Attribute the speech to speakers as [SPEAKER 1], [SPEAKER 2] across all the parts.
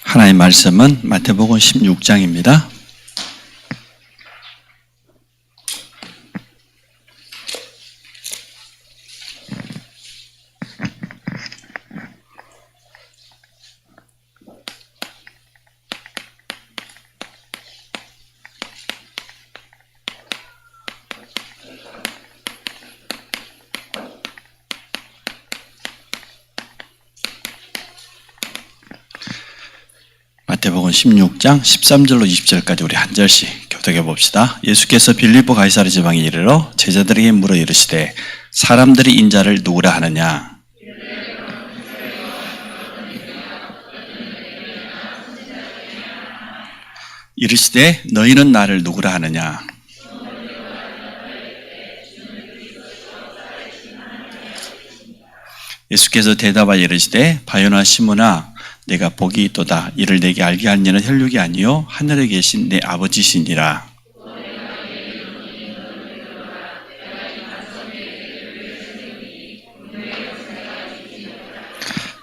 [SPEAKER 1] 하나님의 말씀은 마태복음 16장입니다. 마태복음 16장 13절로 20절까지 우리 한 절씩 교독해 봅시다. 예수께서 빌립보 가이사랴 지방에 이르러 제자들에게 물어 이르시되 사람들이 인자를 누구라 하느냐? 이르시되 너희는 나를 누구라 하느냐? 예수께서 대답하여 이르시되 바요나 시몬아 내가 복이 있도다. 이를 내게 알게 한 이는 혈육이 아니요 하늘에 계신 내 아버지시니라.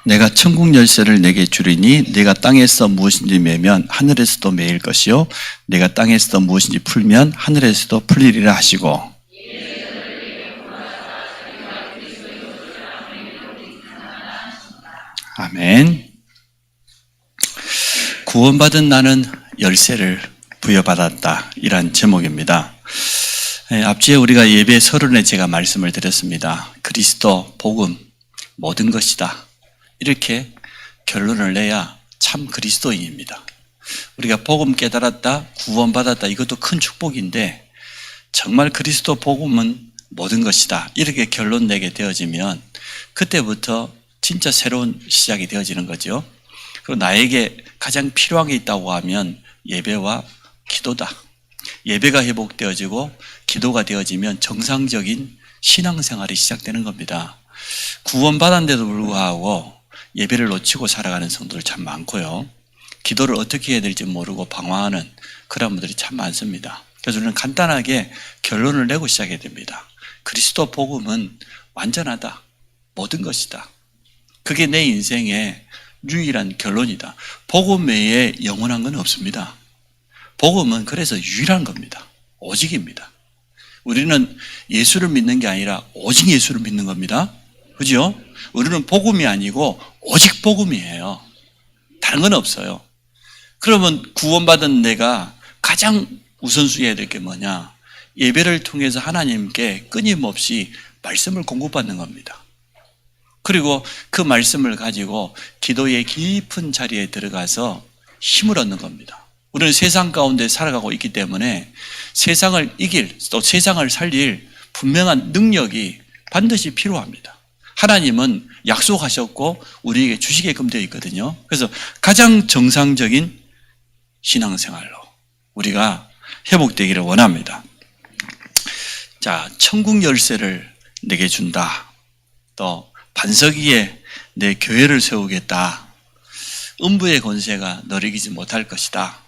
[SPEAKER 1] 내가 천국 열쇠를 내게 주리니 내가 땅에서 무엇인지 매면 하늘에서도 매일 것이요 내가 땅에서 무엇인지 풀면 하늘에서도 풀리리라 하시고, 아멘. 구원받은 나는 열쇠를 부여받았다. 이란 제목입니다. 앞주에 우리가 예배 서론에 제가 말씀을 드렸습니다. 그리스도, 복음, 모든 것이다. 이렇게 결론을 내야 참 그리스도인입니다. 우리가 복음 깨달았다, 구원받았다. 이것도 큰 축복인데 정말 그리스도 복음은 모든 것이다. 이렇게 결론 내게 되어지면 그때부터 진짜 새로운 시작이 되어지는 거죠. 그리고 나에게 가장 필요한 게 있다고 하면 예배와 기도다. 예배가 회복되어지고 기도가 되어지면 정상적인 신앙생활이 시작되는 겁니다. 구원받았는데도 불구하고 예배를 놓치고 살아가는 성도들 참 많고요. 기도를 어떻게 해야 될지 모르고 방황하는 그런 분들이 참 많습니다. 그래서 우리는 간단하게 결론을 내고 시작해야 됩니다. 그리스도 복음은 완전하다. 모든 것이다. 그게 내 인생의 유일한 결론이다. 복음 외에 영원한 건 없습니다. 복음은 그래서 유일한 겁니다. 오직입니다. 우리는 예수를 믿는 게 아니라 오직 예수를 믿는 겁니다. 그죠? 우리는 복음이 아니고 오직 복음이에요. 다른 건 없어요. 그러면 구원받은 내가 가장 우선순위해야 될 게 뭐냐? 예배를 통해서 하나님께 끊임없이 말씀을 공급받는 겁니다. 그리고 그 말씀을 가지고 기도의 깊은 자리에 들어가서 힘을 얻는 겁니다. 우리는 세상 가운데 살아가고 있기 때문에 세상을 이길, 또 세상을 살릴 분명한 능력이 반드시 필요합니다. 하나님은 약속하셨고 우리에게 주시게끔 되어 있거든요. 그래서 가장 정상적인 신앙생활로 우리가 회복되기를 원합니다. 자, 천국 열쇠를 내게 준다. 또 반석 위에 내 교회를 세우겠다. 음부의 권세가 너를 이기지 못할 것이다.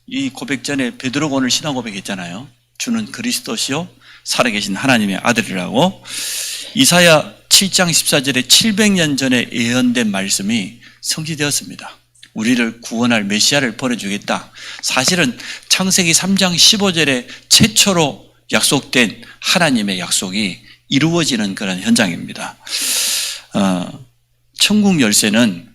[SPEAKER 1] 이 고백 전에 베드로가 오늘 신앙 고백했잖아요. 주는 그리스도시요 살아계신 하나님의 아들이라고. 이사야 7장 14절에 700년 전에 예언된 말씀이 성취되었습니다. 우리를 구원할 메시아를 보내주겠다. 사실은 창세기 3장 15절에 최초로 약속된 하나님의 약속이 이루어지는 그런 현장입니다. 천국 열쇠는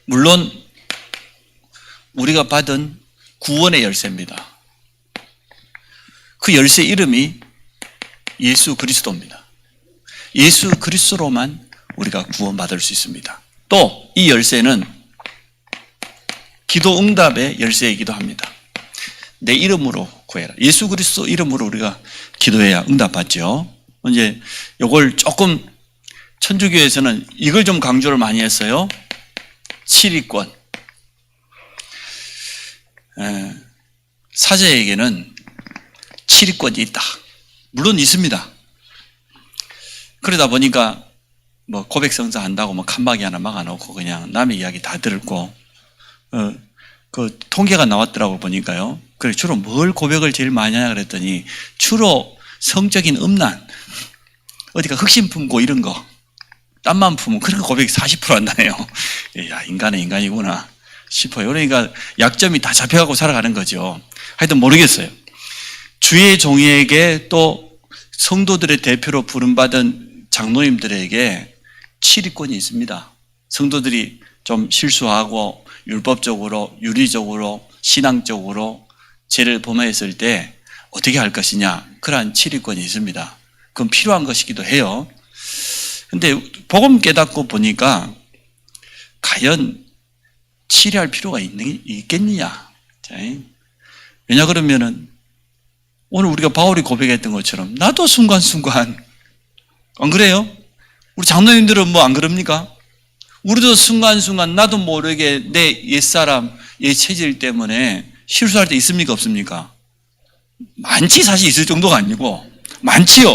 [SPEAKER 1] 물론 우리가 받은 구원의 열쇠입니다. 그 열쇠 이름이 예수 그리스도입니다. 예수 그리스도로만 우리가 구원받을 수 있습니다. 또 이 열쇠는 기도 응답의 열쇠이기도 합니다. 내 이름으로 구해라. 예수 그리스도 이름으로 우리가 기도해야 응답받죠. 이제 요걸 조금 천주교에서는 이걸 좀 강조를 많이 했어요. 7위권. 사제에게는 7위권이 있다. 물론 있습니다. 그러다 보니까 뭐 고백성사 한다고 뭐 칸막이 하나 막아놓고 그냥 남의 이야기 다 들고 그 통계가 나왔더라고 보니까요. 그래 주로 뭘 고백을 제일 많이 하냐 그랬더니 주로 성적인 음란, 어디가 흑심 품고 이런 거, 땀만 품으면 그런 거 고백이 40% 한다네요. 야, 인간은 인간이구나 싶어요. 그러니까 약점이 다 잡혀가고 살아가는 거죠. 하여튼 모르겠어요. 주의 종에게 또 성도들의 대표로 부름받은 장로님들에게 치리권이 있습니다. 성도들이 좀 실수하고 율법적으로, 윤리적으로, 신앙적으로 죄를 범했을 때 어떻게 할 것이냐, 그러한 치리권이 있습니다. 그건 필요한 것이기도 해요. 근데 복음 깨닫고 보니까 과연 치리할 필요가 있겠느냐. 왜냐 그러면은 오늘 우리가 바울이 고백했던 것처럼 나도 순간순간, 안 그래요? 우리 장로님들은 뭐 안 그럽니까? 우리도 순간순간 나도 모르게 내 옛사람, 옛 체질 때문에 실수할 때 있습니까? 없습니까? 많지, 사실 있을 정도가 아니고 많지요.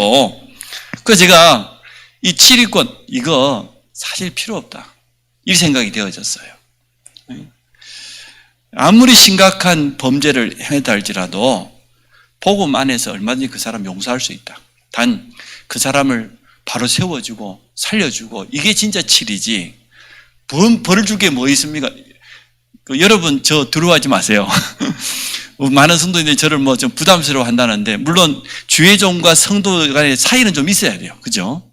[SPEAKER 1] 그래서 제가 이 치리권, 이거 사실 필요 없다, 이 생각이 되어졌어요. 아무리 심각한 범죄를 행했다 할지라도 복음 안에서 얼마든지 그 사람 용서할 수 있다. 단 그 사람을 바로 세워주고 살려주고, 이게 진짜 치리지. 벌을 줄 게 뭐 있습니까? 여러분 저 두려워하지 마세요. 많은 성도인들이 저를 뭐 좀 부담스러워 한다는데, 물론 주의 종과 성도 간의 사이는 좀 있어야 돼요. 그죠?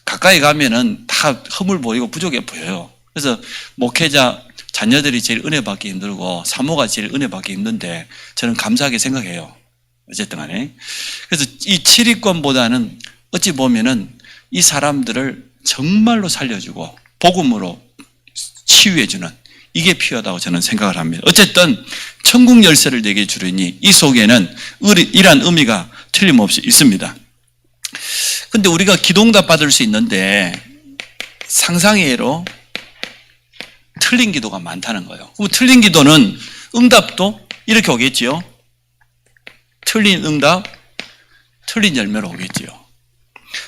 [SPEAKER 1] 가까이 가면은 다 허물 보이고 부족해 보여요. 그래서 목회자 자녀들이 제일 은혜 받기 힘들고 사모가 제일 은혜 받기 힘든데 저는 감사하게 생각해요. 어쨌든 간에. 그래서 이 치리권보다는 어찌 보면은 이 사람들을 정말로 살려주고 복음으로 치유해주는, 이게 필요하다고 저는 생각을 합니다. 어쨌든 천국 열쇠를 내게 주리니 이 속에는 이러한 의미가 틀림없이 있습니다. 근데 우리가 기도응답 받을 수 있는데 상상외로 틀린 기도가 많다는 거예요. 그럼 틀린 기도는 응답도 이렇게 오겠지요. 틀린 응답, 틀린 열매로 오겠지요.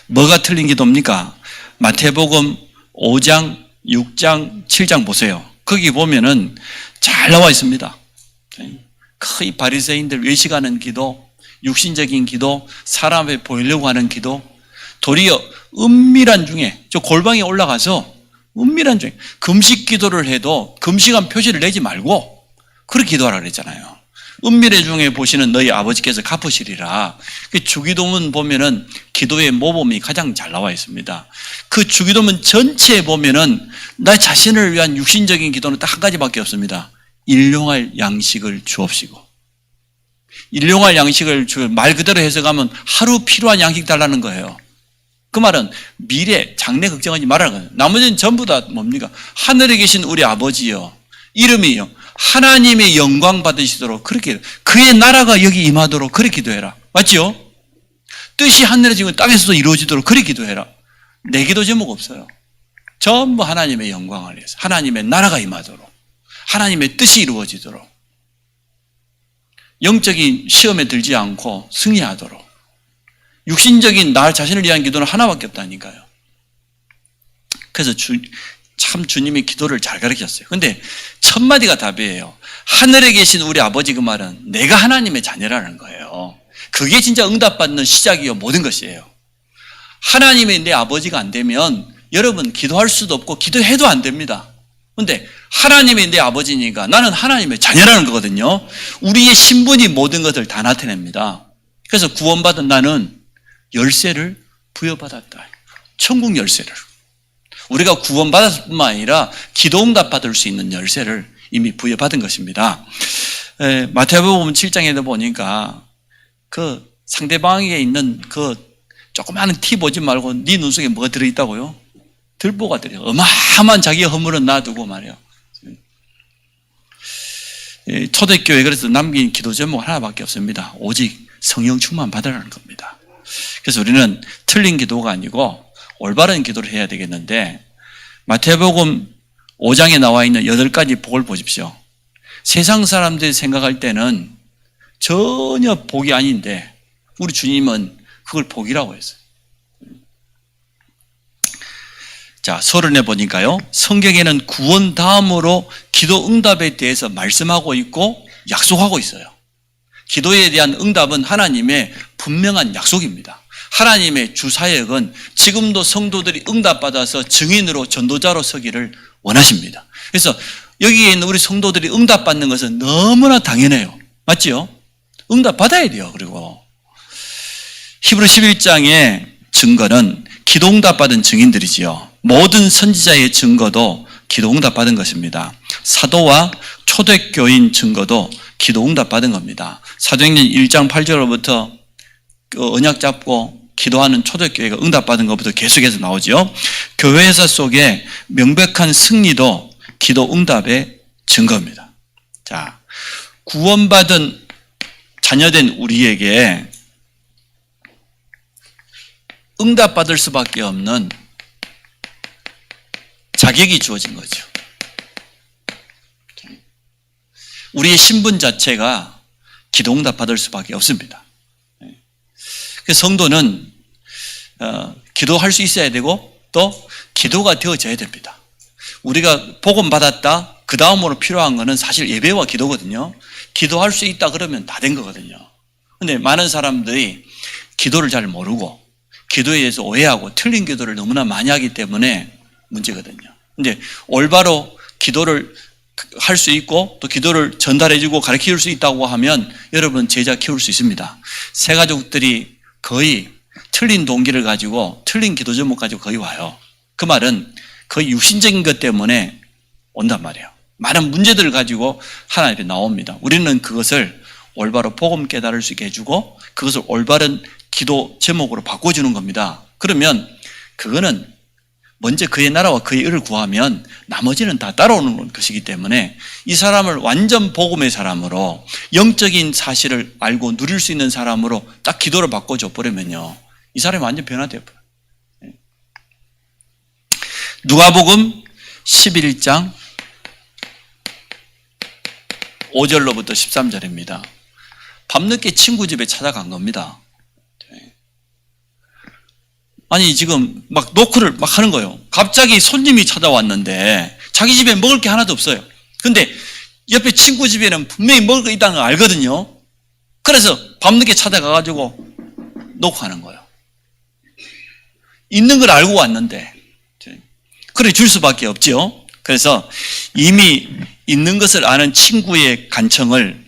[SPEAKER 1] 뭐가 틀린 기도입니까? 마태복음 5장, 6장, 7장 보세요. 거기 보면은 잘 나와 있습니다. 거의 바리새인들 외식하는 기도, 육신적인 기도, 사람 앞에 보이려고 하는 기도, 도리어 은밀한 중에, 저 골방에 올라가서 은밀한 중에 금식 기도를 해도 금식한 표시를 내지 말고 그렇게 기도하라 그랬잖아요. 은밀의 중에 보시는 너희 아버지께서 갚으시리라. 그 주기도문 보면은 기도의 모범이 가장 잘 나와 있습니다. 그 주기도문 전체에 보면은 나 자신을 위한 육신적인 기도는 딱 한 가지밖에 없습니다. 일용할 양식을 주옵시고. 일용할 양식을 말 그대로 해석하면 하루 필요한 양식 달라는 거예요. 그 말은 미래, 장래 걱정하지 말라는 거예요. 나머지는 전부 다 뭡니까? 하늘에 계신 우리 아버지요, 이름이요, 하나님의 영광 받으시도록 그렇게, 그의 나라가 여기 임하도록 그렇게 기도해라. 맞죠? 뜻이 하늘에 지금 땅에서도 이루어지도록 그렇게 기도해라. 내 기도 제목 없어요. 전부 하나님의 영광을 위해서, 하나님의 나라가 임하도록, 하나님의 뜻이 이루어지도록, 영적인 시험에 들지 않고 승리하도록. 육신적인 나 자신을 위한 기도는 하나밖에 없다니까요. 그래서 참 주님이 기도를 잘 가르쳤어요. 근데 첫 마디가 답이에요. 하늘에 계신 우리 아버지, 그 말은 내가 하나님의 자녀라는 거예요. 그게 진짜 응답받는 시작이요, 모든 것이에요. 하나님의 내 아버지가 안 되면 여러분 기도할 수도 없고 기도해도 안 됩니다. 근데 하나님의 내 아버지니까 나는 하나님의 자녀라는 거거든요. 우리의 신분이 모든 것을 다 나타냅니다. 그래서 구원받은 나는 열쇠를 부여받았다. 천국 열쇠를. 우리가 구원받았을 뿐만 아니라 기도응답 받을 수 있는 열쇠를 이미 부여받은 것입니다. 마태복음 7장에도 보니까 그 상대방에게 있는 그 조그마한 티 보지 말고 네 눈 속에 뭐가 들어있다고요? 들보가 들어요. 어마어마한 자기의 허물은 놔두고 말이에요. 초대교회 그래서 남긴 기도 제목 하나밖에 없습니다. 오직 성령 충만 받으라는 겁니다. 그래서 우리는 틀린 기도가 아니고 올바른 기도를 해야 되겠는데, 마태복음 5장에 나와 있는 8가지 복을 보십시오. 세상 사람들이 생각할 때는 전혀 복이 아닌데 우리 주님은 그걸 복이라고 했어요. 자, 서론에 보니까요, 성경에는 구원 다음으로 기도 응답에 대해서 말씀하고 있고 약속하고 있어요. 기도에 대한 응답은 하나님의 분명한 약속입니다. 하나님의 주사역은 지금도 성도들이 응답받아서 증인으로 전도자로 서기를 원하십니다. 그래서 여기에 있는 우리 성도들이 응답받는 것은 너무나 당연해요. 맞지요? 응답받아야 돼요. 그리고 히브리 11장의 증거는 기도 응답받은 증인들이지요. 모든 선지자의 증거도 기도 응답받은 것입니다. 사도와 초대교인 증거도 기도 응답받은 겁니다. 사도행전 1장 8절로부터 언약 잡고 기도하는 초대교회가 응답받은 것부터 계속해서 나오죠. 교회사 속에 명백한 승리도 기도 응답의 증거입니다. 자, 구원받은 자녀된 우리에게 응답받을 수밖에 없는 자격이 주어진 거죠. 우리의 신분 자체가 기도 응답 받을 수밖에 없습니다. 그래서 성도는 기도할 수 있어야 되고 또 기도가 되어져야 됩니다. 우리가 복음 받았다, 그 다음으로 필요한 거는 사실 예배와 기도거든요. 기도할 수 있다 그러면 다 된 거거든요. 근데 많은 사람들이 기도를 잘 모르고 기도에 대해서 오해하고 틀린 기도를 너무나 많이 하기 때문에 문제거든요. 근데 올바로 기도를 할 수 있고 또 기도를 전달해주고 가르쳐 줄 수 있다고 하면 여러분 제자 키울 수 있습니다. 새 가족들이 거의 틀린 동기를 가지고 틀린 기도 제목 가지고 거의 와요. 그 말은 거의 육신적인 것 때문에 온단 말이에요. 많은 문제들을 가지고 하나님 앞에 나옵니다. 우리는 그것을 올바로 복음 깨달을 수 있게 해주고 그것을 올바른 기도 제목으로 바꿔주는 겁니다. 그러면 그거는 먼저 그의 나라와 그의 의를 구하면 나머지는 다 따라오는 것이기 때문에 이 사람을 완전 복음의 사람으로 영적인 사실을 알고 누릴 수 있는 사람으로 딱 기도를 바꿔줘 버리면요, 이 사람이 완전 변화되어 버려요. 누가복음 11장 5절로부터 13절입니다. 밤늦게 친구 집에 찾아간 겁니다. 아니 지금 막 노크를 막 하는 거예요. 갑자기 손님이 찾아왔는데 자기 집에 먹을 게 하나도 없어요. 근데 옆에 친구 집에는 분명히 먹을 거 있다는 걸 알거든요. 그래서 밤늦게 찾아가가지고 노크하는 거예요. 있는 걸 알고 왔는데 그래 줄 수밖에 없죠. 그래서 이미 있는 것을 아는 친구의 간청을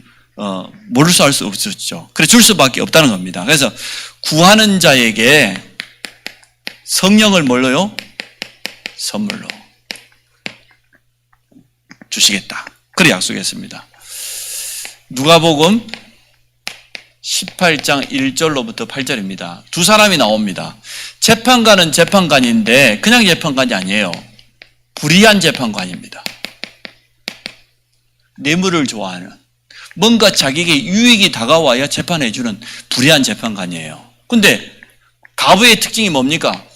[SPEAKER 1] 모를 수 알 수 없었죠. 그래 줄 수밖에 없다는 겁니다. 그래서 구하는 자에게 성령을 뭘로요? 선물로 주시겠다. 그래 약속했습니다. 누가복음 18장 1절로부터 8절입니다. 두 사람이 나옵니다. 재판관은 재판관인데 그냥 재판관이 아니에요. 불의한 재판관입니다. 뇌물을 좋아하는, 뭔가 자기에게 유익이 다가와야 재판해주는 불의한 재판관이에요. 근데 가부의 특징이 뭡니까?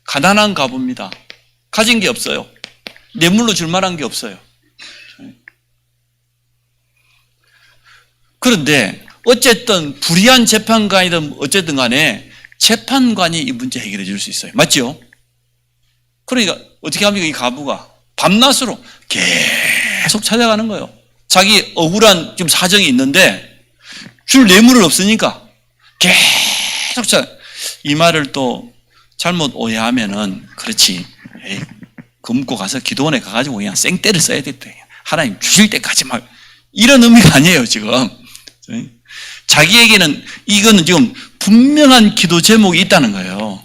[SPEAKER 1] 가난한 가부입니다. 가진 게 없어요. 뇌물로 줄 만한 게 없어요. 그런데 어쨌든 불의한 재판관이든 어쨌든 간에 재판관이 이 문제 해결해 줄 수 있어요. 맞죠? 그러니까 어떻게 합니까? 이 가부가 밤낮으로 계속 찾아가는 거예요. 자기 억울한 지금 사정이 있는데 줄 뇌물은 없으니까 계속 찾아. 이 말을 또 잘못 오해하면은 그렇지. 에이, 굶고 가서 기도원에 가가지고 그냥 생떼를 써야 됐다. 하나님 주실 때까지 막 이런 의미가 아니에요 지금. 자기에게는 이거는 지금 분명한 기도 제목이 있다는 거예요.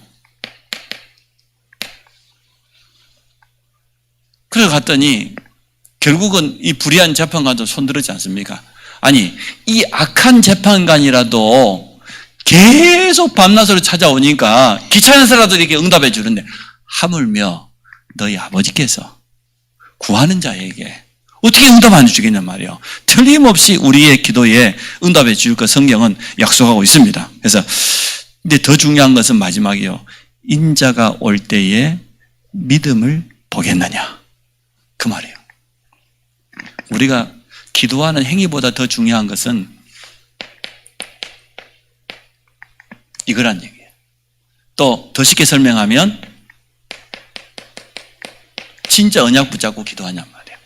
[SPEAKER 1] 그래 갔더니 결국은 이 불의한 재판관도 손들었지 않습니까? 아니 이 악한 재판관이라도 계속 밤낮으로 찾아오니까 귀찮아서라도 이렇게 응답해 주는데 하물며 너희 아버지께서 구하는 자에게 어떻게 응답 안 주겠냔 말이에요. 틀림없이 우리의 기도에 응답해 줄 것 성경은 약속하고 있습니다. 그래서 근데 더 중요한 것은 마지막이요. 인자가 올 때에 믿음을 보겠느냐 그 말이에요. 우리가 기도하는 행위보다 더 중요한 것은 이거란 얘기예요. 또 더 쉽게 설명하면 진짜 언약 붙잡고 기도하냔 말이에요.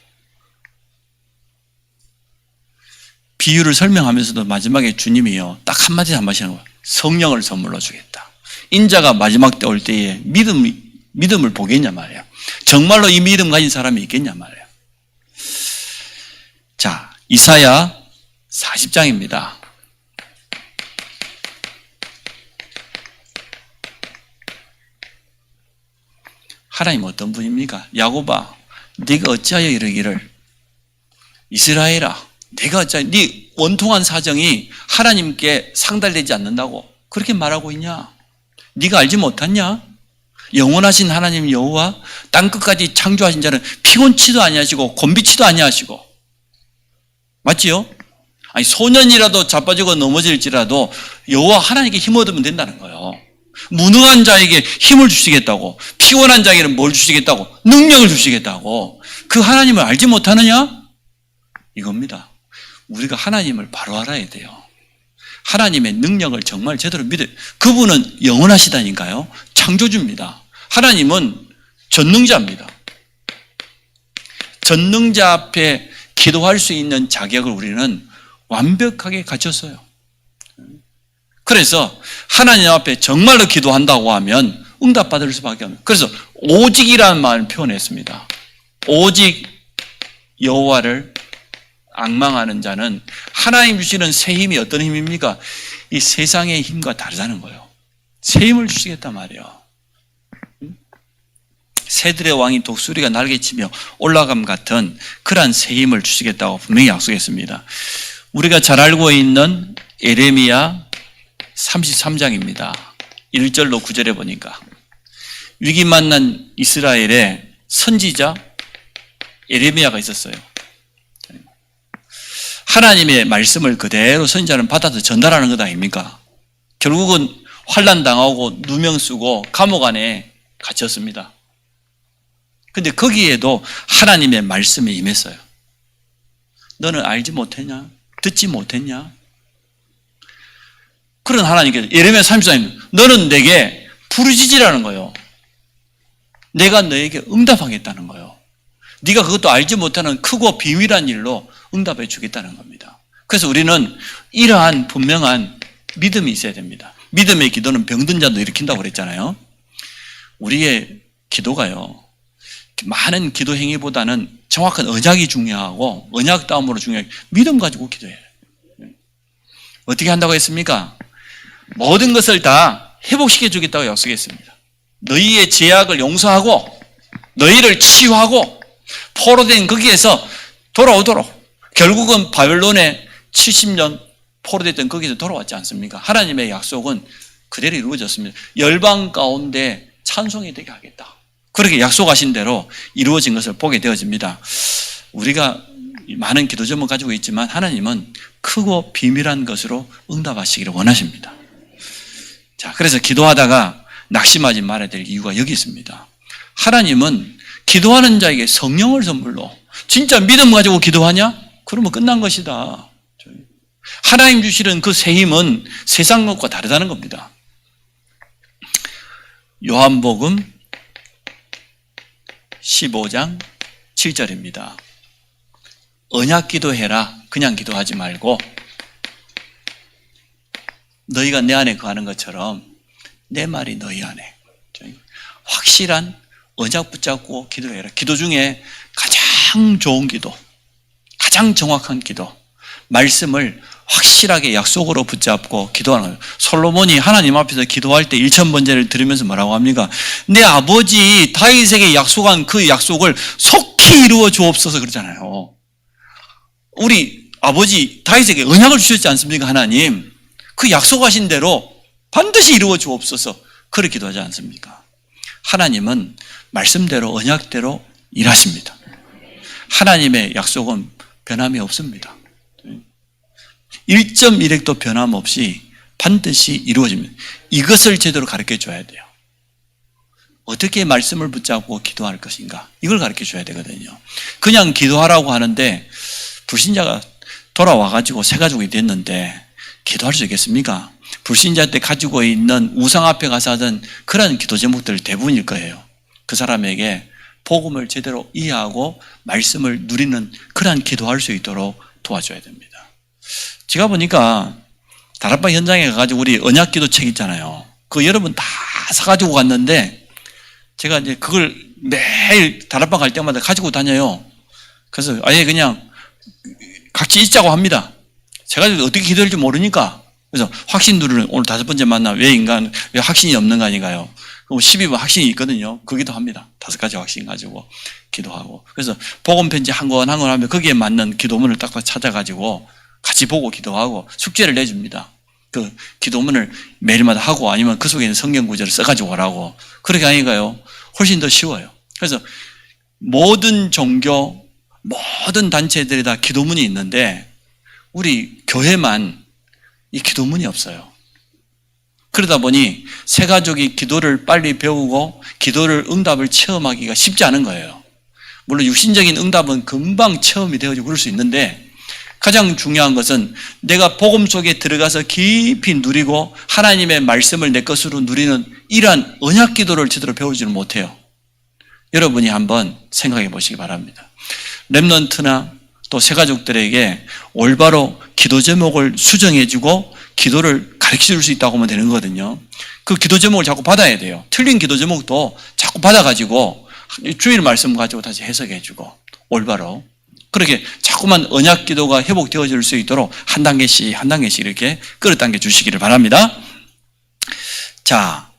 [SPEAKER 1] 비유를 설명하면서도 마지막에 주님이요 딱 한마디 한 마디 하는 거예요. 성령을 선물로 주겠다. 인자가 마지막 때 올 때에 믿음을 보겠냐 말이에요. 정말로 이 믿음 가진 사람이 있겠냐 말이에요. 자, 이사야 40장입니다. 하나님 어떤 분입니까? 야곱아, 네가 어찌하여 이러기를, 이스라엘아, 내가 어찌하여 네 원통한 사정이 하나님께 상달되지 않는다고 그렇게 말하고 있냐? 네가 알지 못하냐? 영원하신 하나님 여호와 땅끝까지 창조하신 자는 피곤치도 아니하시고 곤비치도 아니하시고, 맞지요? 아니, 소년이라도 자빠지고 넘어질지라도 여호와 하나님께 힘 얻으면 된다는 거예요. 무능한 자에게 힘을 주시겠다고, 피곤한 자에게는 뭘 주시겠다고? 능력을 주시겠다고. 그 하나님을 알지 못하느냐? 이겁니다. 우리가 하나님을 바로 알아야 돼요. 하나님의 능력을 정말 제대로 믿어요. 그분은 영원하시다니까요. 창조주입니다. 하나님은 전능자입니다. 전능자 앞에 기도할 수 있는 자격을 우리는 완벽하게 갖췄어요. 그래서 하나님 앞에 정말로 기도한다고 하면 응답받을 수밖에 없는, 그래서 오직이라는 말을 표현했습니다. 오직 여호와를 앙망하는 자는 하나님 주시는 새 힘이 어떤 힘입니까? 이 세상의 힘과 다르다는 거예요. 새 힘을 주시겠단 말이에요. 새들의 왕이 독수리가 날개치며 올라감 같은 그러한 새 힘을 주시겠다고 분명히 약속했습니다. 우리가 잘 알고 있는 예레미야 33장입니다. 1절로 9절에 보니까 위기 만난 이스라엘의 선지자 예레미야가 있었어요. 하나님의 말씀을 그대로 선지자는 받아서 전달하는 것 아닙니까? 결국은 환난 당하고 누명 쓰고 감옥 안에 갇혔습니다. 근데 거기에도 하나님의 말씀이 임했어요. 너는 알지 못했냐? 듣지 못했냐? 그런 하나님께서 예레미야 33장 너는 내게 부르짖으라는 거예요. 내가 너에게 응답하겠다는 거예요. 네가 그것도 알지 못하는 크고 비밀한 일로 응답해 주겠다는 겁니다. 그래서 우리는 이러한 분명한 믿음이 있어야 됩니다. 믿음의 기도는 병든 자도 일으킨다고 그랬잖아요. 우리의 기도가요, 많은 기도 행위보다는 정확한 언약이 중요하고 언약 다음으로 중요하게 믿음 가지고 기도해요. 어떻게 한다고 했습니까? 모든 것을 다 회복시켜 주겠다고 약속했습니다. 너희의 죄악을 용서하고 너희를 치유하고 포로된 거기에서 돌아오도록, 결국은 바벨론에 70년 포로됐던 거기서 돌아왔지 않습니까? 하나님의 약속은 그대로 이루어졌습니다. 열방 가운데 찬송이 되게 하겠다. 그렇게 약속하신 대로 이루어진 것을 보게 되어집니다. 우리가 많은 기도 제목을 가지고 있지만 하나님은 크고 비밀한 것으로 응답하시기를 원하십니다. 자, 그래서 기도하다가 낙심하지 말아야 될 이유가 여기 있습니다. 하나님은 기도하는 자에게 성령을 선물로, 진짜 믿음 가지고 기도하냐? 그러면 끝난 것이다. 하나님 주시는 그 새 힘은 세상 것과 다르다는 겁니다. 요한복음 15장 7절입니다. 언약 기도해라. 그냥 기도하지 말고 너희가 내 안에 거하는 것처럼 내 말이 너희 안에, 확실한 언약 붙잡고 기도해라. 기도 중에 가장 좋은 기도, 가장 정확한 기도, 말씀을 확실하게 약속으로 붙잡고 기도하는 거예요. 솔로몬이 하나님 앞에서 기도할 때 1000번제를 들으면서 뭐라고 합니까? 내 아버지 다윗에게 약속한 그 약속을 속히 이루어 주옵소서 그러잖아요. 우리 아버지 다윗에게 언약을 주셨지 않습니까? 하나님 그 약속하신 대로 반드시 이루어 주옵소서 그렇게 기도하지 않습니까? 하나님은 말씀대로 언약대로 일하십니다. 하나님의 약속은 변함이 없습니다. 1.1획도 변함없이 반드시 이루어집니다. 이것을 제대로 가르쳐 줘야 돼요. 어떻게 말씀을 붙잡고 기도할 것인가, 이걸 가르쳐 줘야 되거든요. 그냥 기도하라고 하는데 불신자가 돌아와가지고 새 가족이 됐는데 기도할 수 있겠습니까? 불신자 때 가지고 있는 우상 앞에 가서 하던 그런 기도 제목들 대부분일 거예요. 그 사람에게 복음을 제대로 이해하고 말씀을 누리는 그러한 기도할 수 있도록 도와줘야 됩니다. 제가 보니까 다락방 현장에 가가지고 우리 언약기도 책 있잖아요. 그거 여러분 다 사가지고 갔는데 제가 이제 그걸 매일 다락방 갈 때마다 가지고 다녀요. 그래서 아예 그냥 같이 있자고 합니다. 제가 어떻게 기도할지 모르니까. 그래서 확신 누르는 오늘 5번째 만남 왜 인간 왜 확신이 없는 거 아닌가요? 그럼 12번 확신이 있거든요. 그 기도합니다. 5가지 확신 가지고 기도하고. 그래서 복음 편지 한 권 한 권 하면 거기에 맞는 기도문을 딱 찾아가지고 같이 보고 기도하고 숙제를 내줍니다. 그 기도문을 매일마다 하고 아니면 그 속에 있는 성경 구절을 써가지고 오라고. 그렇게 하니까요. 훨씬 더 쉬워요. 그래서 모든 종교, 모든 단체들이 다 기도문이 있는데 우리 교회만 이 기도문이 없어요. 그러다 보니 새 가족이 기도를 빨리 배우고 기도를 응답을 체험하기가 쉽지 않은 거예요. 물론 육신적인 응답은 금방 체험이 되어지고 그럴 수 있는데 가장 중요한 것은 내가 복음 속에 들어가서 깊이 누리고 하나님의 말씀을 내 것으로 누리는 이러한 언약 기도를 제대로 배우지는 못해요. 여러분이 한번 생각해 보시기 바랍니다. 렘넌트나 또 새가족들에게 올바로 기도 제목을 수정해주고 기도를 가르쳐줄 수 있다고 하면 되는 거거든요. 그 기도 제목을 자꾸 받아야 돼요. 틀린 기도 제목도 자꾸 받아가지고 주일 말씀 가지고 다시 해석해주고 올바로 그렇게 자꾸만 언약 기도가 회복되어질 수 있도록 한 단계씩 한 단계씩 이렇게 끌어당겨 주시기를 바랍니다. 자,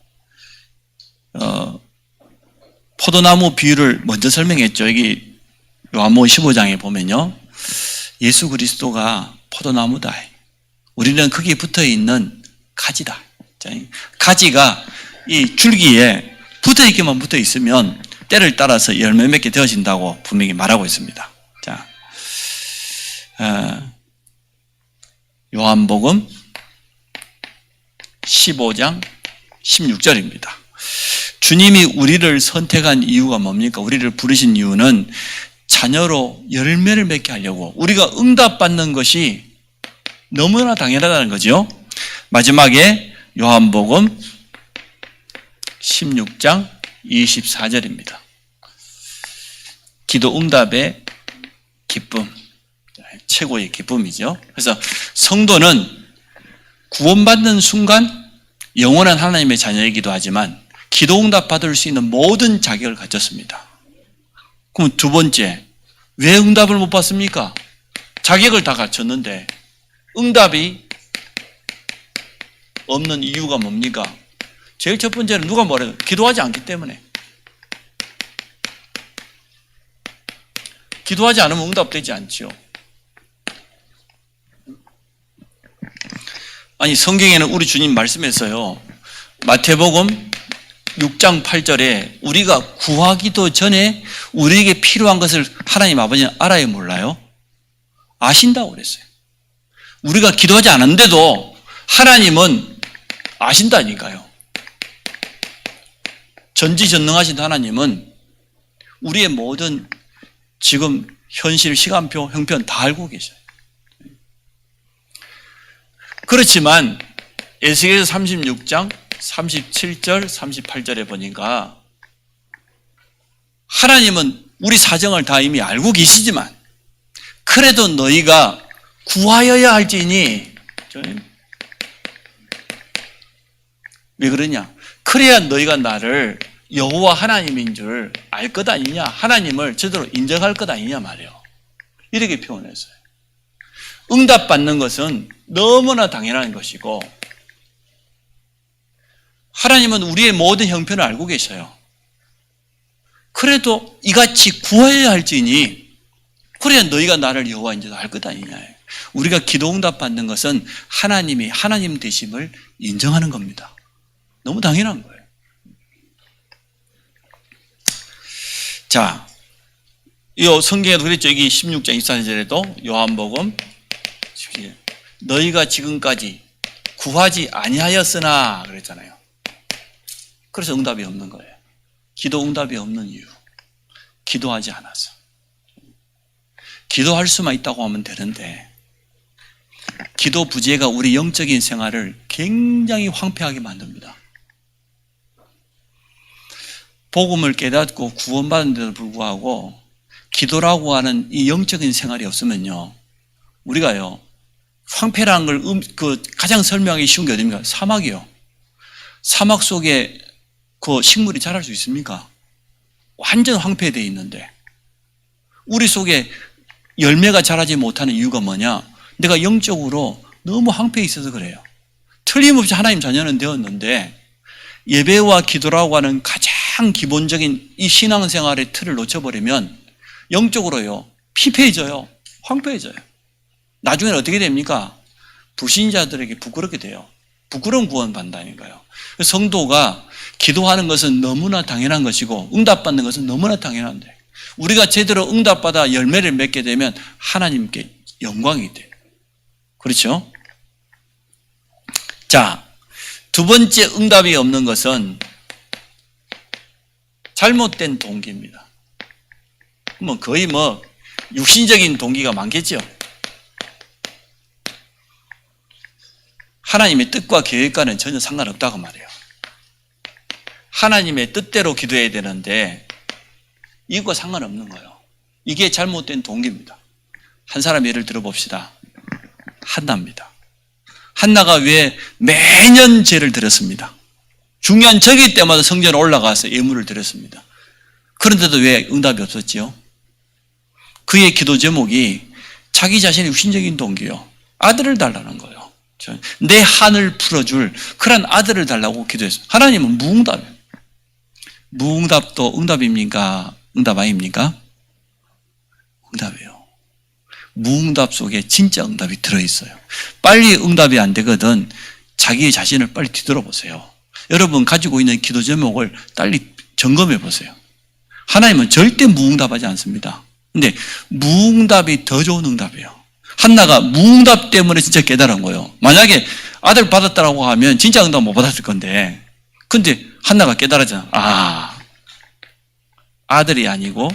[SPEAKER 1] 포도나무 비유를 먼저 설명했죠. 여기 요한복음 15장에 보면요. 예수 그리스도가 포도나무다. 우리는 거기에 붙어 있는 가지다. 가지가 이 줄기에 붙어 있기만 붙어 있으면 때를 따라서 열매 맺게 되어진다고 분명히 말하고 있습니다. 자, 요한복음 15장 16절입니다. 주님이 우리를 선택한 이유가 뭡니까? 우리를 부르신 이유는 자녀로 열매를 맺게 하려고 우리가 응답받는 것이 너무나 당연하다는 거죠. 마지막에 요한복음 16장 24절입니다. 기도 응답의 기쁨, 최고의 기쁨이죠. 그래서 성도는 구원받는 순간 영원한 하나님의 자녀이기도 하지만 기도 응답 받을 수 있는 모든 자격을 갖췄습니다. 그럼 두 번째, 왜 응답을 못 받습니까? 자격을 다 갖췄는데 응답이 없는 이유가 뭡니까? 제일 첫 번째는 누가 뭐래요? 기도하지 않기 때문에. 기도하지 않으면 응답되지 않죠. 아니 성경에는 우리 주님 말씀했어요. 마태복음 6장 8절에 우리가 구하기도 전에 우리에게 필요한 것을 하나님 아버지는 알아요, 몰라요? 아신다고 그랬어요. 우리가 기도하지 않았는데도 하나님은 아신다니까요. 전지전능하신 하나님은 우리의 모든 지금 현실, 시간표, 형편 다 알고 계셔요. 그렇지만 에스겔서 36장 37절, 38절에 보니까 하나님은 우리 사정을 다 이미 알고 계시지만 그래도 너희가 구하여야 할지니 왜 그러냐? 그래야 너희가 나를 여호와 하나님인 줄 알 것 아니냐? 하나님을 제대로 인정할 것 아니냐 말이에요. 이렇게 표현했어요. 응답받는 것은 너무나 당연한 것이고 하나님은 우리의 모든 형편을 알고 계셔요. 그래도 이같이 구해야 할지니 그래야 너희가 나를 여호와인 줄 알 것 아니냐. 우리가 기도 응답 받는 것은 하나님이 하나님 되심을 인정하는 겁니다. 너무 당연한 거예요. 자, 이 성경에도 그랬죠. 여기 16장 24절에도 요한복음 너희가 지금까지 구하지 아니하였으나 그랬잖아요. 그래서 응답이 없는 거예요. 기도 응답이 없는 이유. 기도하지 않아서. 기도할 수만 있다고 하면 되는데 기도 부재가 우리 영적인 생활을 굉장히 황폐하게 만듭니다. 복음을 깨닫고 구원받은 데도 불구하고 기도라고 하는 이 영적인 생활이 없으면요. 우리가요. 황폐라는 걸 가장 설명하기 쉬운 게 어딥니까? 사막이요. 사막 속에 그 식물이 자랄 수 있습니까? 완전 황폐되어 있는데 우리 속에 열매가 자라지 못하는 이유가 뭐냐? 내가 영적으로 너무 황폐해 있어서 그래요. 틀림없이 하나님 자녀는 되었는데 예배와 기도라고 하는 가장 기본적인 이 신앙생활의 틀을 놓쳐버리면 영적으로요 피폐해져요. 황폐해져요. 나중에는 어떻게 됩니까? 불신자들에게 부끄럽게 돼요. 부끄러운 구원받는다니까요. 성도가 기도하는 것은 너무나 당연한 것이고 응답받는 것은 너무나 당연한데 우리가 제대로 응답받아 열매를 맺게 되면 하나님께 영광이 돼요. 그렇죠? 자, 두 번째 응답이 없는 것은 잘못된 동기입니다. 거의 육신적인 동기가 많겠죠. 하나님의 뜻과 계획과는 전혀 상관없다고 말해요. 하나님의 뜻대로 기도해야 되는데 이것과 상관없는 거예요. 이게 잘못된 동기입니다. 한 사람 예를 들어봅시다. 한나입니다. 한나가 왜 매년 제를 드렸습니다. 중요한 절기 때마다 성전에 올라가서 예물을 드렸습니다. 그런데도 왜 응답이 없었지요? 그의 기도 제목이 자기 자신의 육신적인 동기요. 아들을 달라는 거예요. 내 한을 풀어줄 그런 아들을 달라고 기도했어요. 하나님은 무응답이에요. 무응답도 응답입니까? 응답 아닙니까? 응답이에요. 무응답 속에 진짜 응답이 들어있어요. 빨리 응답이 안 되거든 자기 자신을 빨리 뒤돌아보세요. 여러분 가지고 있는 기도 제목을 빨리 점검해 보세요. 하나님은 절대 무응답하지 않습니다. 근데 무응답이 더 좋은 응답이에요. 한나가 무응답 때문에 진짜 깨달은 거예요. 만약에 아들 받았다라고 하면 진짜 응답 못 받았을 건데 근데 한나가 깨달았잖아. 아들이 아니고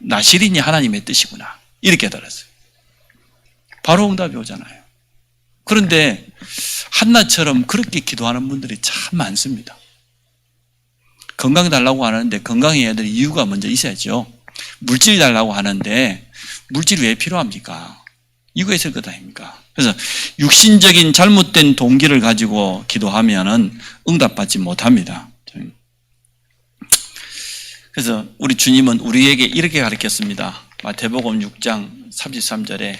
[SPEAKER 1] 나실인이 하나님의 뜻이구나. 이렇게 깨달았어요. 바로 응답이 오잖아요. 그런데 한나처럼 그렇게 기도하는 분들이 참 많습니다. 건강 달라고 하는데 건강해야 될 이유가 먼저 있어야죠. 물질이 달라고 하는데 물질이 왜 필요합니까? 이유가 있을 것 아닙니까? 그래서 육신적인 잘못된 동기를 가지고 기도하면은 응답받지 못합니다. 그래서 우리 주님은 우리에게 이렇게 가르쳤습니다. 마태복음 6장 33절에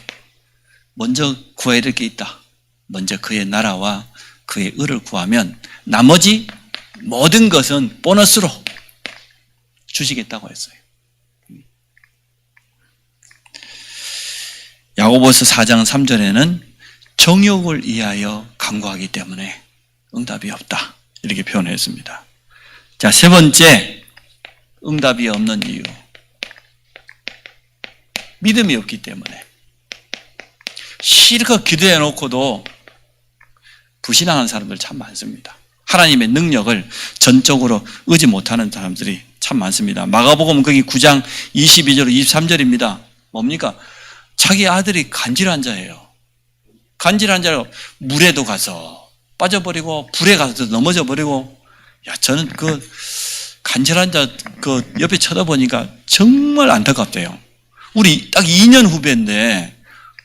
[SPEAKER 1] 먼저 구해야 될 게 있다. 먼저 그의 나라와 그의 의를 구하면 나머지 모든 것은 보너스로 주시겠다고 했어요. 야고보서 4장 3절에는 정욕을 위하여 간구하기 때문에 응답이 없다. 이렇게 표현했습니다. 자, 세 번째 응답이 없는 이유. 믿음이 없기 때문에. 실컷 기도해 놓고도 불신앙하는 사람들 참 많습니다. 하나님의 능력을 전적으로 의지 못하는 사람들이 참 많습니다. 마가복음 거기 9장 22절 23절입니다. 뭡니까? 자기 아들이 간질환 자예요. 간질환 자로 물에도 가서 빠져버리고 불에 가서 넘어져 버리고 저는 그 간질환 자 그 옆에 쳐다보니까 정말 안타깝대요. 우리 딱 2년 후배인데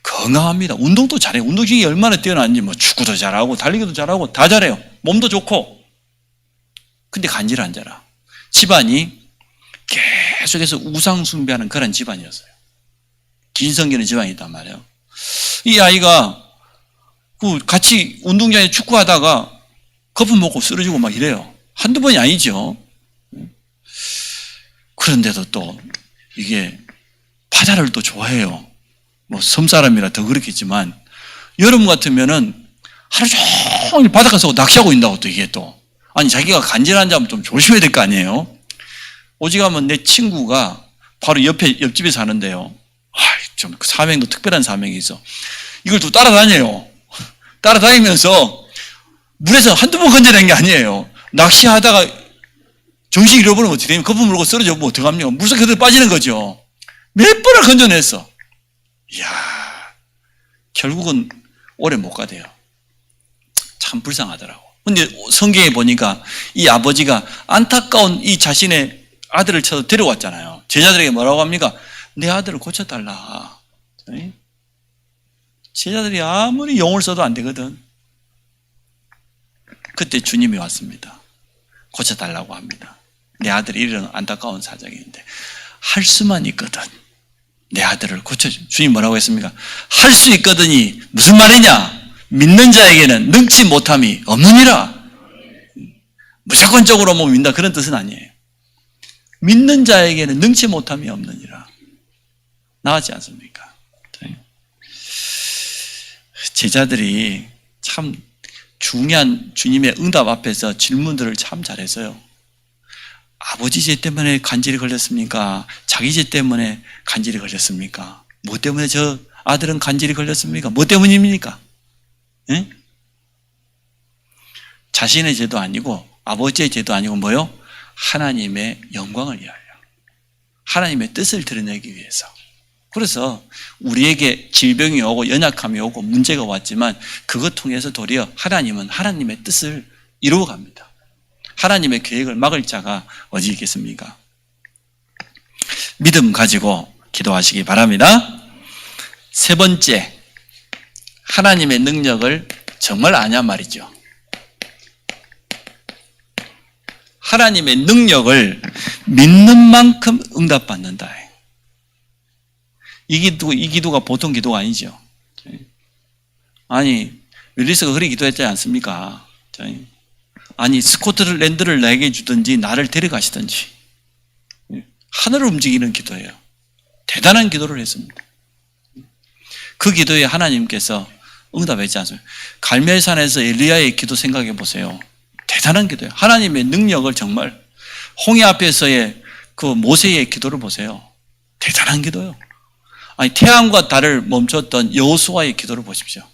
[SPEAKER 1] 건강합니다. 운동도 잘해요. 운동신경이 얼마나 뛰어난지 축구도 잘하고 달리기도 잘하고 다 잘해요. 몸도 좋고. 근데 간질환 자라. 집안이 계속해서 우상 숭배하는 그런 집안이었어요. 긴성기는 집안이단 말이에요. 이 아이가 같이 운동장에 축구하다가 거품 먹고 쓰러지고 막 이래요. 한두 번이 아니죠. 그런데도 또 이게 바다를 또 좋아해요. 섬사람이라 더 그렇겠지만 여름 같으면은 하루 종일 바닷가 가서 낚시하고 있다고 또 이게 또 아니 자기가 간질환 자면 좀 조심해야 될 거 아니에요. 오직하면 내 친구가 바로 옆집에 사는데요. 좀 사명도 특별한 사명이 있어. 이걸 또 따라다녀요. 따라다니면서 물에서 한두 번 건져낸 게 아니에요. 낚시하다가 정신 잃어버리면 어떻게 되면 거품 물고 쓰러져 보면 어떡합니까? 물속에 그대로 빠지는 거죠. 몇 번을 건져냈어. 이야, 결국은 오래 못 가대요. 참 불쌍하더라고. 근데 성경에 보니까 이 아버지가 안타까운 이 자신의 아들을 쳐서 데려왔잖아요. 제자들에게 뭐라고 합니까? 내 아들을 고쳐달라. 제자들이 아무리 용을 써도 안 되거든. 그때 주님이 왔습니다. 고쳐달라고 합니다. 내 아들이 이런 안타까운 사정인데 할 수만 있거든 내 아들을 고쳐줘. 주님 뭐라고 했습니까? 할 수 있거든이 무슨 말이냐? 믿는 자에게는 능치 못함이 없느니라. 무조건적으로 믿는다 그런 뜻은 아니에요. 믿는 자에게는 능치 못함이 없느니라. 나았지 않습니까? 제자들이 참 중요한 주님의 응답 앞에서 질문들을 참 잘했어요. 아버지 죄 때문에 간질이 걸렸습니까? 자기 죄 때문에 간질이 걸렸습니까? 뭐 때문에 저 아들은 간질이 걸렸습니까? 뭐 때문입니까? 예? 자신의 죄도 아니고 아버지의 죄도 아니고 뭐요? 하나님의 영광을 위하여 하나님의 뜻을 드러내기 위해서. 그래서 우리에게 질병이 오고 연약함이 오고 문제가 왔지만 그것 통해서 도리어 하나님은 하나님의 뜻을 이루어갑니다. 하나님의 계획을 막을 자가 어디 있겠습니까? 믿음 가지고 기도하시기 바랍니다. 세 번째, 하나님의 능력을 정말 아냐 말이죠. 하나님의 능력을 믿는 만큼 응답받는다. 이 기도가 보통 기도가 아니죠. 아니, 윌리스가 그렇게 기도했지 않습니까? 아니, 스코틀랜드를 내게 주든지 나를 데려가시든지 하늘을 움직이는 기도예요. 대단한 기도를 했습니다. 그 기도에 하나님께서 응답했지 않습니까? 갈멜산에서 엘리야의 기도 생각해 보세요. 대단한 기도예요. 하나님의 능력을 정말 홍해 앞에서의 그 모세의 기도를 보세요. 대단한 기도예요. 아니, 태양과 달을 멈췄던 여호수아의 기도를 보십시오.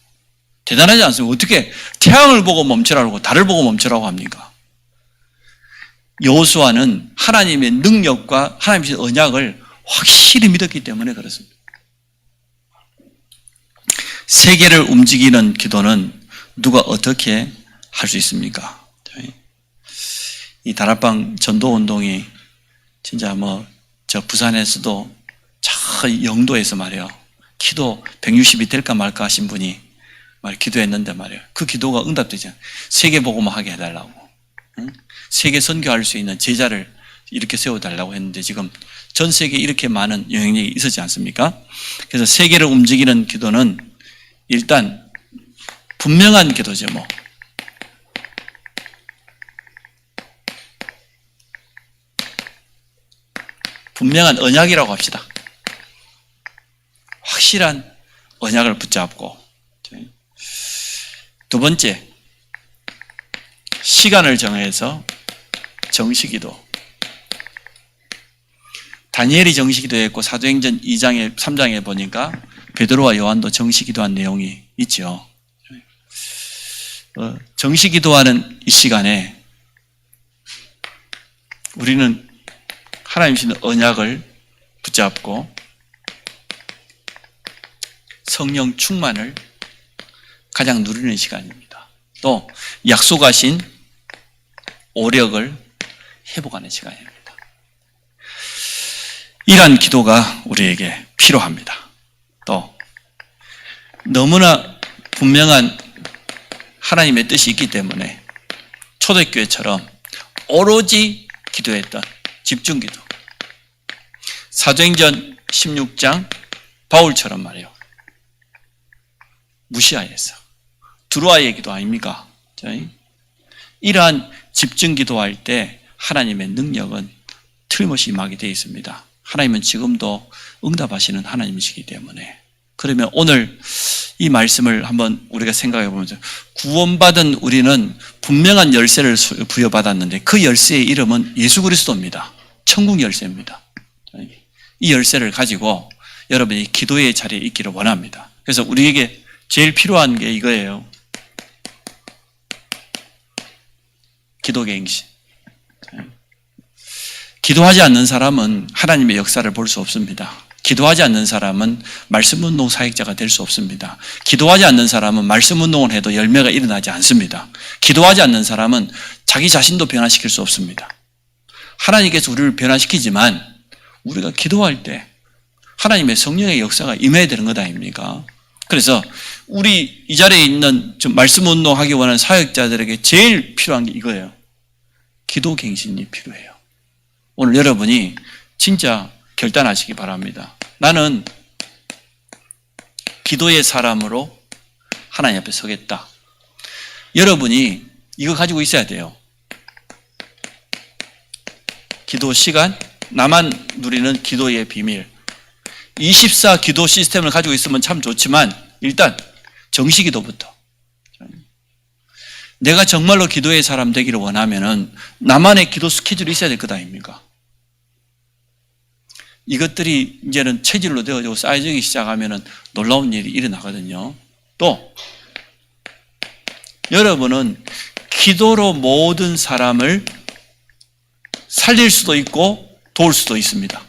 [SPEAKER 1] 대단하지 않습니까? 어떻게 태양을 보고 멈추라고 달을 보고 멈추라고 합니까? 여호수아는 하나님의 능력과 하나님의 언약을 확실히 믿었기 때문에 그렇습니다. 세계를 움직이는 기도는 누가 어떻게 할 수 있습니까? 이 다락방 전도운동이 진짜 저 부산에서도 저 영도에서 말이에요. 키도 160이 될까 말까 하신 분이 기도했는데 말이에요. 그 기도가 응답되지 않아요. 세계 복음을 하게 해달라고. 응? 세계 선교할 수 있는 제자를 이렇게 세워달라고 했는데 지금 전 세계에 이렇게 많은 영향력이 있었지 않습니까? 그래서 세계를 움직이는 기도는 일단 분명한 기도죠. 분명한 언약이라고 합시다. 확실한 언약을 붙잡고. 두 번째, 시간을 정해서 정시기도. 다니엘이 정시기도했고 사도행전 2장에 3장에 보니까 베드로와 요한도 정시기도한 내용이 있죠. 정시기도하는 이 시간에 우리는 하나님 주시는 언약을 붙잡고 성령 충만을 가장 누리는 시간입니다. 또 약속하신 오력을 회복하는 시간입니다. 이러한 기도가 우리에게 필요합니다. 또 너무나 분명한 하나님의 뜻이 있기 때문에 초대교회처럼 오로지 기도했던 집중기도. 사도행전 16장 바울처럼 말이에요. 무시하에서 두루아의 기도 아닙니까? 이러한 집중기도할 때 하나님의 능력은 틀림없이 임하게 되어 있습니다. 하나님은 지금도 응답하시는 하나님이시기 때문에. 그러면 오늘 이 말씀을 한번 우리가 생각해 보면서 구원받은 우리는 분명한 열쇠를 부여받았는데 그 열쇠의 이름은 예수 그리스도입니다. 천국 열쇠입니다. 이 열쇠를 가지고 여러분이 기도의 자리에 있기를 원합니다. 그래서 우리에게 제일 필요한 게 이거예요. 기도갱신. 기도하지 않는 사람은 하나님의 역사를 볼 수 없습니다. 기도하지 않는 사람은 말씀운동 사역자가 될 수 없습니다. 기도하지 않는 사람은 말씀운동을 해도 열매가 일어나지 않습니다. 기도하지 않는 사람은 자기 자신도 변화시킬 수 없습니다. 하나님께서 우리를 변화시키지만 우리가 기도할 때 하나님의 성령의 역사가 임해야 되는 것 아닙니까? 그래서 우리 이 자리에 있는 좀 말씀 운동하기 원하는 사역자들에게 제일 필요한 게 이거예요. 기도 갱신이 필요해요. 오늘 여러분이 진짜 결단하시기 바랍니다. 나는 기도의 사람으로 하나님 앞에 서겠다. 여러분이 이거 가지고 있어야 돼요. 기도 시간, 나만 누리는 기도의 비밀. 24 기도 시스템을 가지고 있으면 참 좋지만 일단 정시기도부터. 내가 정말로 기도의 사람 되기를 원하면은 나만의 기도 스케줄이 있어야 될 것 아닙니까? 이것들이 이제는 체질로 되어지고 쌓여지기 시작하면은 놀라운 일이 일어나거든요. 또 여러분은 기도로 모든 사람을 살릴 수도 있고 도울 수도 있습니다.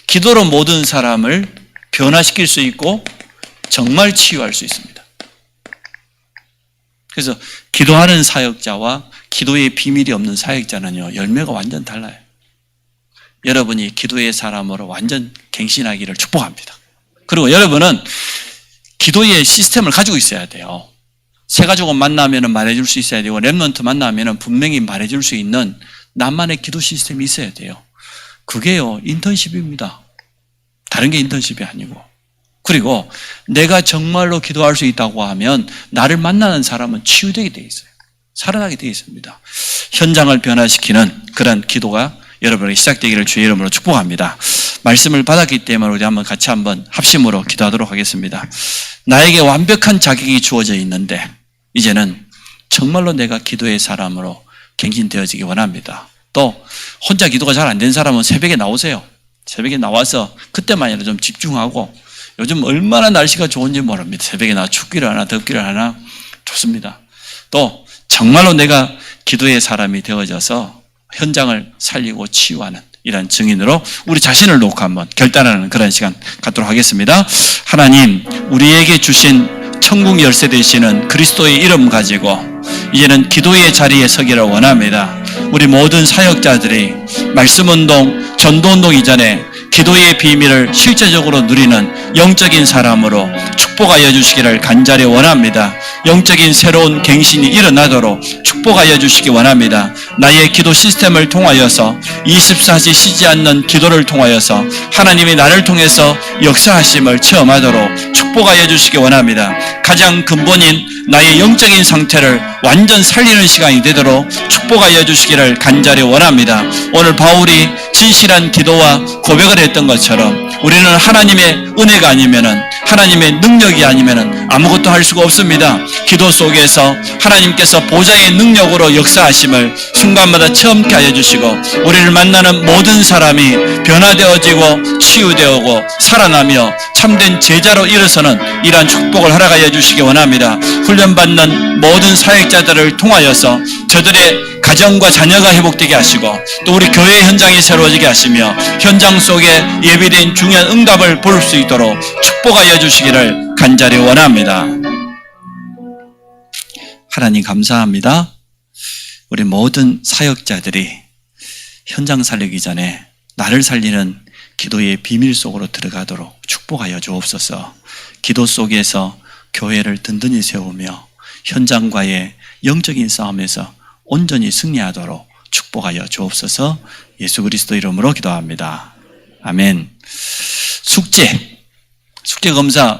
[SPEAKER 1] 기도로 모든 사람을 변화시킬 수 있고 정말 치유할 수 있습니다. 그래서 기도하는 사역자와 기도의 비밀이 없는 사역자는요, 열매가 완전 달라요. 여러분이 기도의 사람으로 완전 갱신하기를 축복합니다. 그리고 여러분은 기도의 시스템을 가지고 있어야 돼요. 새 가족은 만나면 말해줄 수 있어야 되고 렘넌트 만나면 분명히 말해줄 수 있는 나만의 기도 시스템이 있어야 돼요. 그게요, 인턴십입니다. 다른 게 인턴십이 아니고. 그리고 내가 정말로 기도할 수 있다고 하면 나를 만나는 사람은 치유되게 되어 있어요. 살아나게 되어 있습니다. 현장을 변화시키는 그런 기도가 여러분에게 시작되기를 주의 이름으로 축복합니다. 말씀을 받았기 때문에 우리 한번 같이 한번 합심으로 기도하도록 하겠습니다. 나에게 완벽한 자격이 주어져 있는데 이제는 정말로 내가 기도의 사람으로 갱신되어지기 원합니다. 또 혼자 기도가 잘 안 된 사람은 새벽에 나오세요. 새벽에 나와서 그때만이라도 좀 집중하고, 요즘 얼마나 날씨가 좋은지 모릅니다. 새벽에 나와 춥기를 하나 덥기를 하나 좋습니다. 또 정말로 내가 기도의 사람이 되어져서 현장을 살리고 치유하는 이런 증인으로 우리 자신을 놓고 한번 결단하는 그런 시간 갖도록 하겠습니다. 하나님, 우리에게 주신 천국 열쇠 되시는 그리스도의 이름 가지고 이제는 기도의 자리에 서기를 원합니다. 우리 모든 사역자들이 말씀운동, 전도운동 이전에 기도의 비밀을 실제적으로 누리는 영적인 사람으로 축복하여 주시기를 간절히 원합니다. 영적인 새로운 갱신이 일어나도록 축복하여 주시기 원합니다. 나의 기도 시스템을 통하여서 24시 쉬지 않는 기도를 통하여서 하나님이 나를 통해서 역사하심을 체험하도록 축복하여 주시기 원합니다. 가장 근본인 나의 영적인 상태를 완전 살리는 시간이 되도록 축복하여 주시기를 간절히 원합니다. 오늘 바울이 진실한 기도와 고백을 했던 것처럼 우리는 하나님의 은혜가 아니면은, 하나님의 능력이 아니면은 아무것도 할 수가 없습니다. 기도 속에서 하나님께서 보좌의 능력으로 역사하심을 순간마다 체험케 하여 주시고 우리를 만나는 모든 사람이 변화되어지고 치유되고 살아나며 참된 제자로 일어서는 이러한 축복을 허락하여 주시기 원합니다. 훈련받는 모든 사역자들을 통하여서 저들의 가정과 자녀가 회복되게 하시고 또 우리 교회 현장이 새로워지게 하시며 현장 속에 예비된 중요한 응답을 볼 수 있도록 축복하여 주시기를 간절히 원합니다. 하나님 감사합니다. 우리 모든 사역자들이 현장 살리기 전에 나를 살리는 기도의 비밀 속으로 들어가도록 축복하여 주옵소서. 기도 속에서 교회를 든든히 세우며 현장과의 영적인 싸움에서 온전히 승리하도록 축복하여 주옵소서. 예수 그리스도 이름으로 기도합니다. 아멘. 숙제 검사